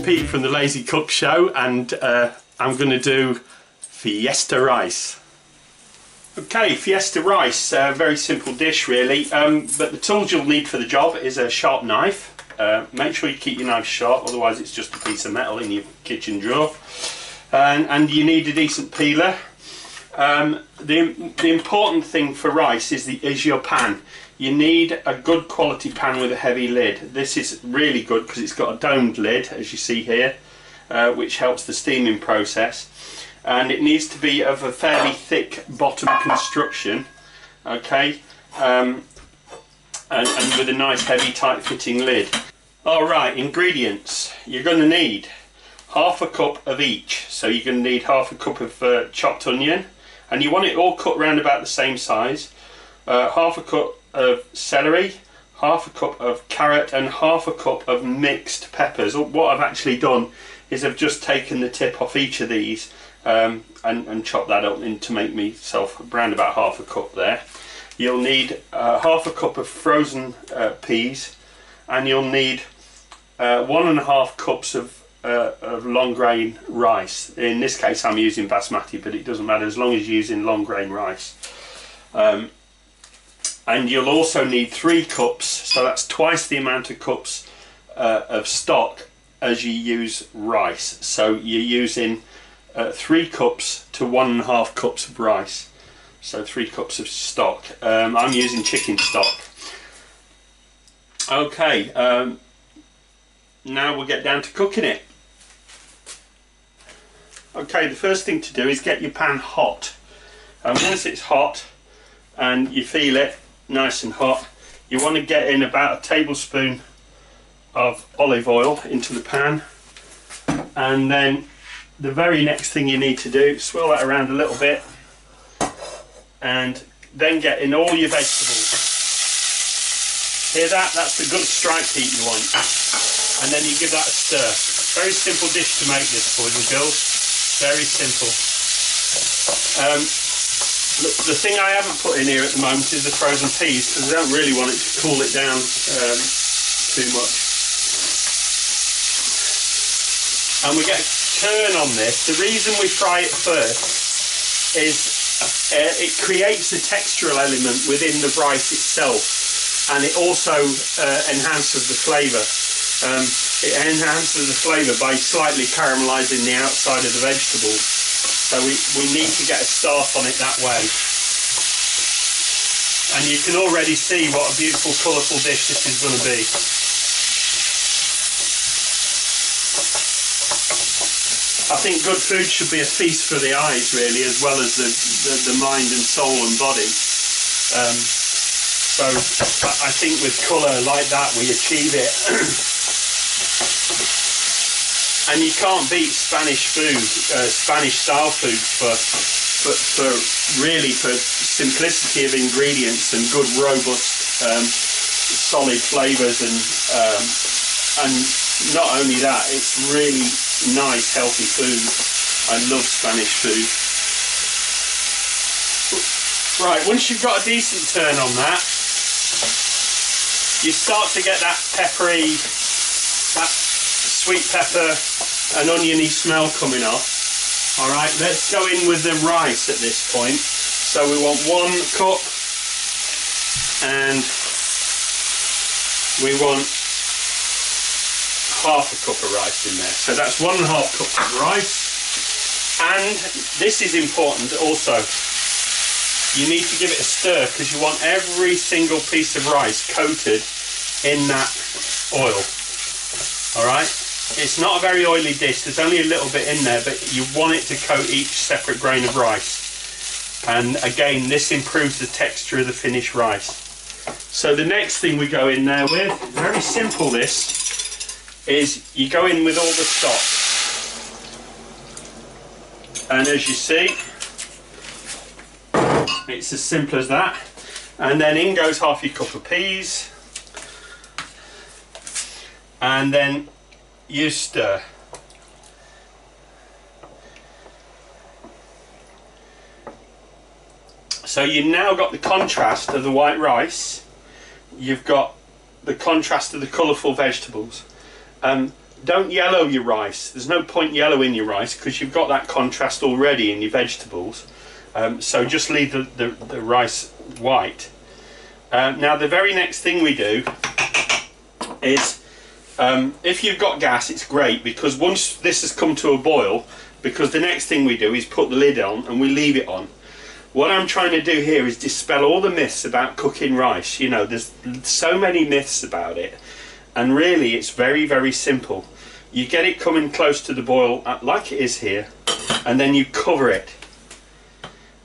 Pete from the Lazy Cook Show, and I'm going to do Fiesta rice. Okay, Fiesta rice, very simple dish really, but the tools you'll need for the job is a sharp knife. Make sure you keep your knife sharp, otherwise it's just a piece of metal in your kitchen drawer. And you need a decent peeler. The important thing for rice is your pan. You need a good quality pan with a heavy lid. This is really good because it's got a domed lid, as you see here, which helps the steaming process. And it needs to be of a fairly thick bottom construction, okay, and with a nice heavy tight fitting lid. Alright, ingredients. You're going to need half a cup of each. So you're going to need half a cup of chopped onion, and you want it all cut round about the same size. Half a cup of celery, half a cup of carrot, and half a cup of mixed peppers. What I've actually done is I've just taken the tip off each of these and chopped that up to make myself around about half a cup there. You'll need half a cup of frozen peas, and you'll need 1.5 cups of long grain rice. In this case I'm using basmati, but it doesn't matter as long as you're using long grain rice. And you'll also need 3 cups, so that's twice the amount of cups of stock as you use rice. So you're using 3 cups to 1.5 cups of rice, so 3 cups of stock. I'm using chicken stock. Okay, now we'll get down to cooking it. Okay, the first thing to do is get your pan hot, and once it's hot and you feel it nice and hot, you want to get in about a tablespoon of olive oil into the pan, and then the very next thing you need to do, swirl that around a little bit, and then get in all your vegetables. Hear that? That's the good strike heat you want. And then you give that a stir. Very simple dish to make this, boys and girls. Very simple. The thing I haven't put in here at the moment is the frozen peas, because I don't really want it to cool it down too much. And we get a turn on this. The reason we fry it first is it creates a textural element within the rice itself, and it also enhances the flavour. It enhances the flavour by slightly caramelising the outside of the vegetables. So we need to get a start on it that way. And you can already see what a beautiful colourful dish this is going to be. I think good food should be a feast for the eyes really, as well as the mind and soul and body. So I think with colour like that we achieve it. And you can't beat Spanish food, Spanish style food for simplicity of ingredients and good robust solid flavours, and not only that, it's really nice healthy food. I love Spanish food. Right, once you've got a decent turn on that, you start to get that peppery, that sweet pepper and oniony smell coming off. Alright, let's go in with the rice at this point. So we want 1 cup, and we want half a cup of rice in there. So that's 1.5 cups of rice. And this is important also. You need to give it a stir, because you want every single piece of rice coated in that oil. Alright? It's not a very oily dish, there's only a little bit in there, but you want it to coat each separate grain of rice. And again, this improves the texture of the finished rice. So the next thing we go in there with, very simple this, is you go in with all the stock. And as you see, it's as simple as that. And then in goes half your cup of peas, and then you stir. So you've now got the contrast of the white rice, you've got the contrast of the colourful vegetables. don't yellow your rice. There's no point yellowing your rice because you've got that contrast already in your vegetables. So just leave the rice white. Now the very next thing we do is, if you've got gas, it's great, because once this has come to a boil, because the next thing we do is put the lid on and we leave it on. What I'm trying to do here is dispel all the myths about cooking rice. You know, there's so many myths about it, and really it's very, very simple. You get it coming close to the boil, like it is here, and then you cover it.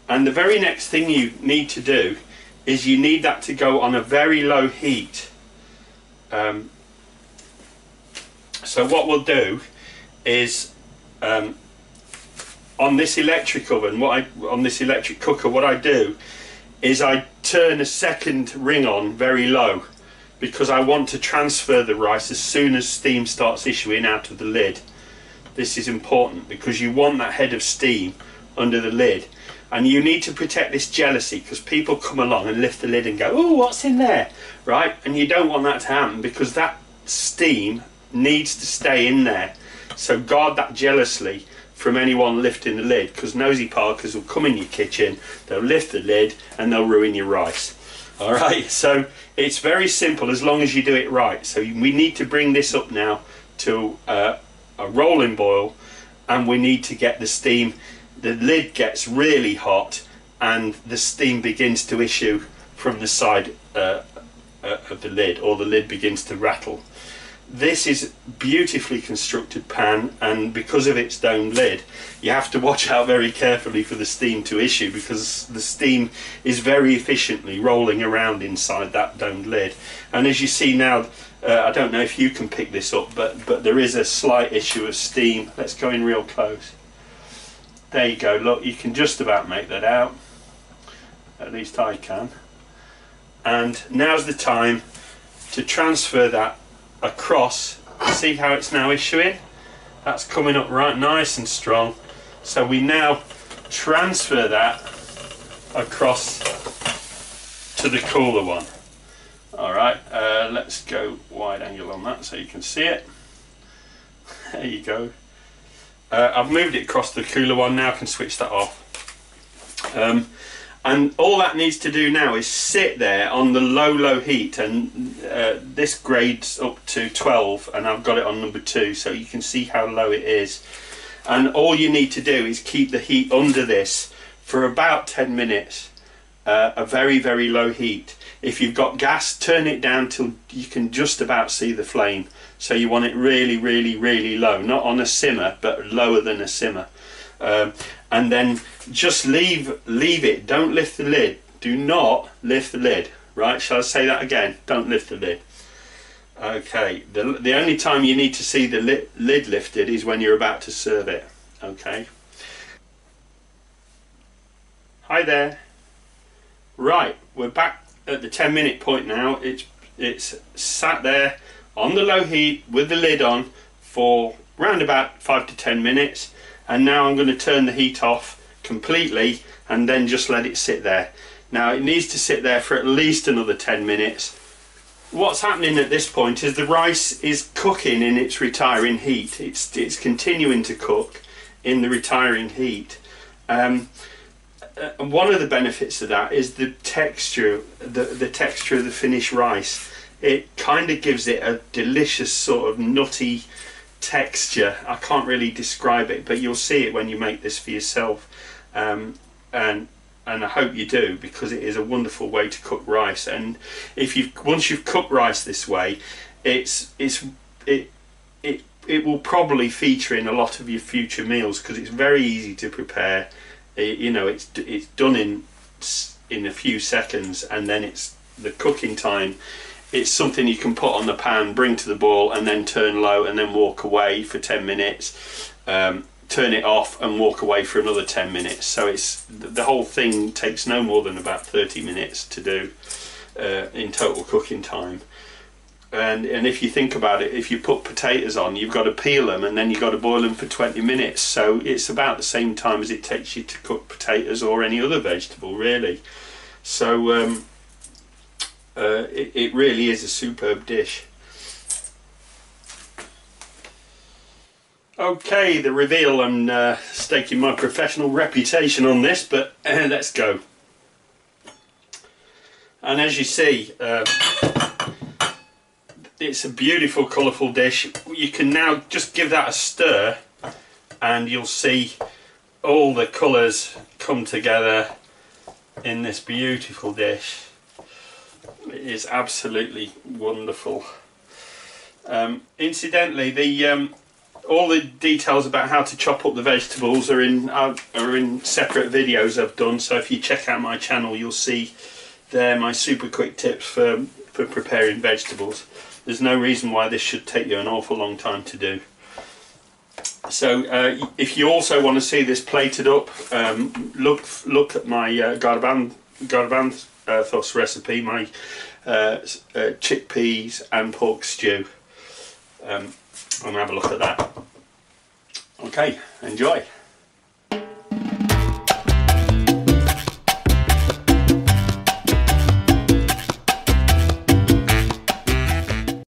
And the very next thing you need to do is you need that to go on a very low heat. So what we'll do is, on this electric oven, on this electric cooker, what I do is I turn a second ring on very low, because I want to transfer the rice as soon as steam starts issuing out of the lid. This is important because you want that head of steam under the lid, and you need to protect this jealousy, because people come along and lift the lid and go, oh, what's in there, right? And you don't want that to happen, because that steam needs to stay in there. So guard that jealously from anyone lifting the lid, because nosy parkers will come in your kitchen, they'll lift the lid and they'll ruin your rice. All right, so it's very simple as long as you do it right. So we need to bring this up now to a rolling boil, and we need to get the steam, the lid gets really hot and the steam begins to issue from the side of the lid, or the lid begins to rattle. This is beautifully constructed pan, and because of its domed lid, you have to watch out very carefully for the steam to issue, because the steam is very efficiently rolling around inside that domed lid. And as you see now, I don't know if you can pick this up, but there is a slight issue of steam. Let's go in real close. There you go, look, you can just about make that out. At least I can. And now's the time to transfer that across. See how it's now issuing? That's coming up right nice and strong. So we now transfer that across to the cooler one. Alright, let's go wide angle on that so you can see it. There you go. I've moved it across the cooler one, now I can switch that off. And all that needs to do now is sit there on the low heat, and this grades up to 12 and I've got it on number 2, so you can see how low it is. And all you need to do is keep the heat under this for about 10 minutes, a very, very low heat. If you've got gas, turn it down till you can just about see the flame. So you want it really, really, really low, not on a simmer, but lower than a simmer. And then just leave it, don't lift the lid, do not lift the lid, right? Shall I say that again? Don't lift the lid. Okay, the only time you need to see the lid lifted is when you're about to serve it. Okay. Hi there. Right, we're back at the 10-minute point now. It's sat there on the low heat with the lid on for around about 5 to 10 minutes. And now I'm going to turn the heat off completely and then just let it sit there. Now it needs to sit there for at least another 10 minutes. What's happening at this point is the rice is cooking in its retiring heat. It's continuing to cook in the retiring heat. And one of the benefits of that is the texture, the texture of the finished rice. It kind of gives it a delicious sort of nutty texture. I can't really describe it, but you'll see it when you make this for yourself, and I hope you do, because it is a wonderful way to cook rice. And once you've cooked rice this way, it will probably feature in a lot of your future meals, because it's very easy to prepare. You know, it's done in a few seconds, and then it's the cooking time. It's something you can put on the pan, bring to the boil, and then turn low, and then walk away for 10 minutes. Turn it off and walk away for another 10 minutes. So the whole thing takes no more than about 30 minutes to do in total cooking time. And if you think about it, if you put potatoes on, you've got to peel them and then you've got to boil them for 20 minutes. So it's about the same time as it takes you to cook potatoes or any other vegetable, really. So it really is a superb dish. Okay, the reveal. I'm staking my professional reputation on this, but let's go. And as you see, it's a beautiful colourful dish. You can now just give that a stir and you'll see all the colours come together in this beautiful dish. It is absolutely wonderful. Incidentally, all the details about how to chop up the vegetables are in separate videos I've done, so if you check out my channel you'll see there my super quick tips for preparing vegetables. There's no reason why this should take you an awful long time to do. So if you also want to see this plated up, look at my garbanzos recipe, my chickpeas and pork stew, and have a look at that. Okay, enjoy.